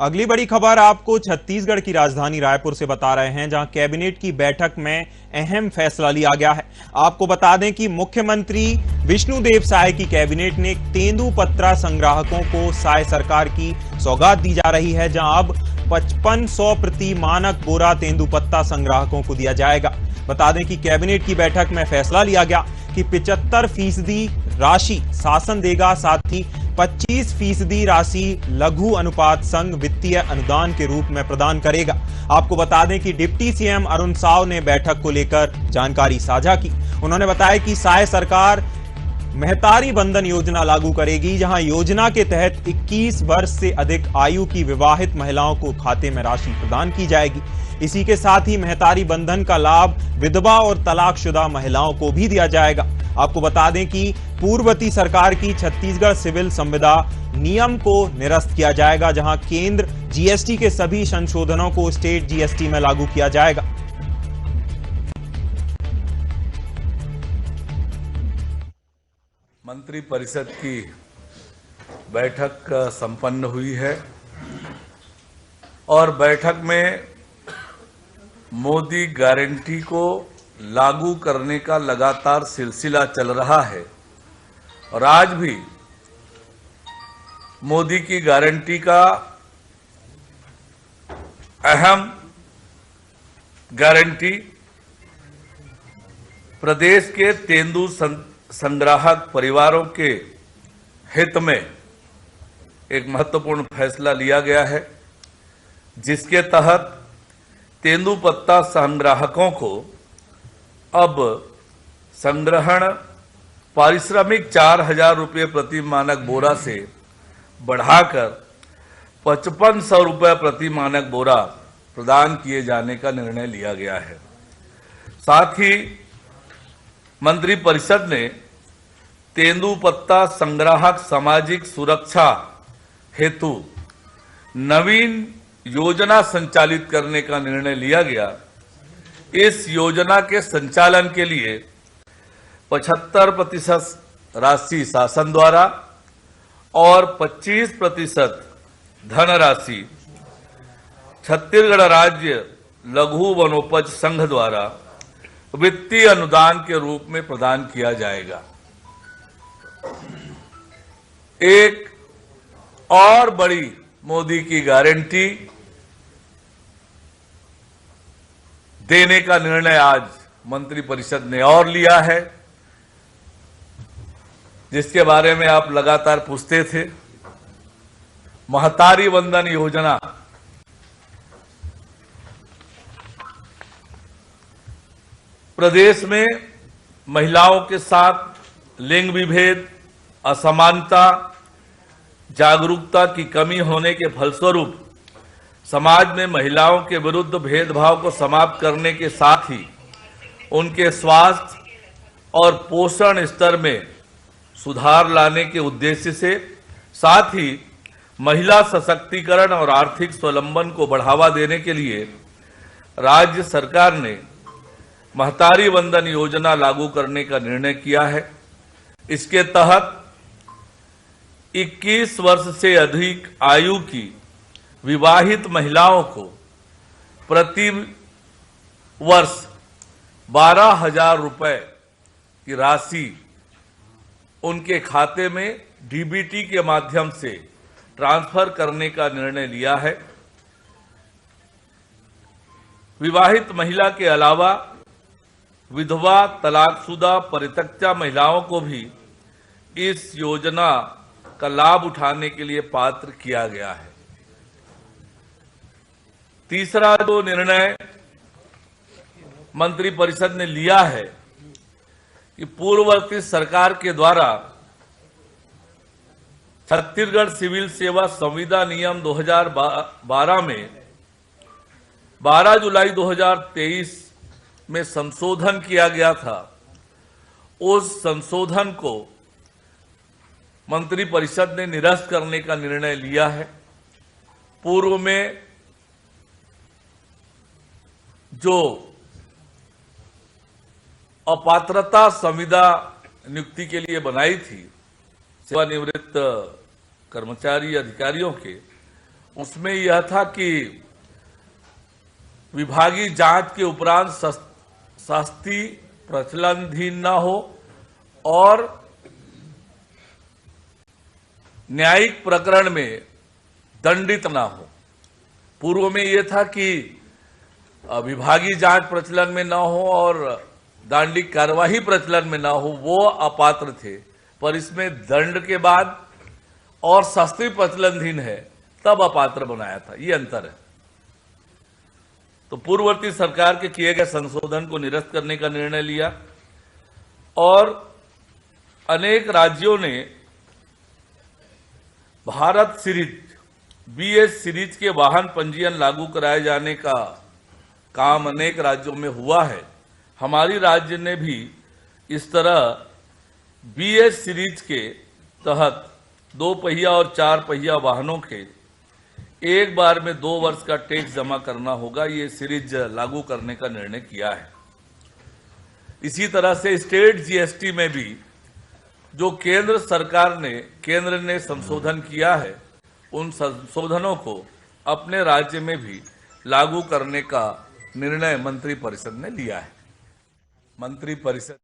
अगली बड़ी खबर आपको छत्तीसगढ़ की राजधानी रायपुर से बता रहे हैं, जहां कैबिनेट की बैठक में अहम फैसला लिया गया है। आपको बता दें कि मुख्यमंत्री विष्णुदेव साय की कैबिनेट ने तेंदुपत्ता संग्राहकों को साय सरकार की सौगात दी जा रही है, जहां अब 5500 प्रति मानक बोरा तेंदुपत्ता संग्राहकों को दिया जाएगा। बता दें कि कैबिनेट की बैठक में फैसला लिया गया कि 75% राशि शासन देगा, साथ ही 25% राशि लघु अनुपात संघ वित्तीय अनुदान के रूप में प्रदान करेगा। आपको बता दें कि डिप्टी सीएम अरुण साव ने बैठक को लेकर जानकारी साझा की। उन्होंने बताया कि साय सरकार महतारी बंधन योजना लागू करेगी, जहां योजना के तहत 21 वर्ष से अधिक आयु की विवाहित महिलाओं को खाते में राशि प्रदान की जाएगी। इसी के साथ ही महतारी बंधन का लाभ विधवा और तलाकशुदा महिलाओं को भी दिया जाएगा। आपको बता दें कि पूर्ववर्ती सरकार की छत्तीसगढ़ सिविल संविदा नियम को निरस्त किया जाएगा, जहां केंद्र जीएसटी के सभी संशोधनों को स्टेट जीएसटी में लागू किया जाएगा। मंत्रिपरिषद की बैठक संपन्न हुई है और बैठक में मोदी गारंटी को लागू करने का लगातार सिलसिला चल रहा है और आज भी मोदी की गारंटी का अहम गारंटी प्रदेश के तेंदु संग्राहक परिवारों के हित में एक महत्वपूर्ण फैसला लिया गया है, जिसके तहत तेंदुपत्ता संग्राहकों को अब संग्रहण पारिश्रमिक 4000 रुपये प्रति मानक बोरा से बढ़ाकर 5500 रुपये प्रति मानक बोरा प्रदान किए जाने का निर्णय लिया गया है। साथ ही मंत्रिपरिषद ने तेंदुपत्ता संग्राहक सामाजिक सुरक्षा हेतु नवीन योजना संचालित करने का निर्णय लिया गया। इस योजना के संचालन के लिए 75% राशि शासन द्वारा और 25% धनराशि छत्तीसगढ़ राज्य लघु वनोपज संघ द्वारा वित्तीय अनुदान के रूप में प्रदान किया जाएगा। एक और बड़ी मोदी की गारंटी देने का निर्णय आज मंत्रिपरिषद ने और लिया है, जिसके बारे में आप लगातार पूछते थे। महतारी बंधन योजना प्रदेश में महिलाओं के साथ लिंग विभेद, असमानता, जागरूकता की कमी होने के फलस्वरूप समाज में महिलाओं के विरुद्ध भेदभाव को समाप्त करने के साथ ही उनके स्वास्थ्य और पोषण स्तर में सुधार लाने के उद्देश्य से, साथ ही महिला सशक्तिकरण और आर्थिक स्वावलंबन को बढ़ावा देने के लिए राज्य सरकार ने महतारी बंधन योजना लागू करने का निर्णय किया है। इसके तहत 21 वर्ष से अधिक आयु की विवाहित महिलाओं को प्रति वर्ष 12,000 रुपए की राशि उनके खाते में डीबीटी के माध्यम से ट्रांसफर करने का निर्णय लिया है। विवाहित महिला के अलावा विधवा, तलाकशुदा, परित्यक्ता महिलाओं को भी इस योजना का लाभ उठाने के लिए पात्र किया गया है। तीसरा जो निर्णय मंत्रिपरिषद ने लिया है कि पूर्ववर्ती सरकार के द्वारा छत्तीसगढ़ सिविल सेवा संविदा नियम 2012 में 12 जुलाई 2023 में संशोधन किया गया था, उस संशोधन को मंत्रिपरिषद ने निरस्त करने का निर्णय लिया है। पूर्व में जो अपात्रता संविदा नियुक्ति के लिए बनाई थी सेवानिवृत्त कर्मचारी अधिकारियों के, उसमें यह था कि विभागीय जांच के उपरांत शास्ति प्रचलनधीन न हो और न्यायिक प्रकरण में दंडित न हो। पूर्व में यह था कि विभागीय जांच प्रचलन में न हो और दंडिक कार्यवाही प्रचलन में न हो, वो अपात्र थे। पर इसमें दंड के बाद और शास्त्रीय प्रचलनधीन है तब अपात्र बनाया था, ये अंतर है। तो पूर्ववर्ती सरकार के किए गए संशोधन को निरस्त करने का निर्णय लिया और अनेक राज्यों ने भारत सीरीज बीएस सीरीज के वाहन पंजीयन लागू कराए जाने का काम अनेक राज्यों में हुआ है। हमारी राज्य ने भी इस तरह बीएस सीरीज के तहत 2 पहिया और 4 पहिया वाहनों के एक बार में 2 वर्ष का टैक्स जमा करना होगा, ये सीरीज लागू करने का निर्णय किया है। इसी तरह से स्टेट जीएसटी में भी जो केंद्र ने संशोधन किया है, उन संशोधनों को अपने राज्य में भी लागू करने का निर्णय मंत्रिपरिषद ने लिया है। मंत्रिपरिषद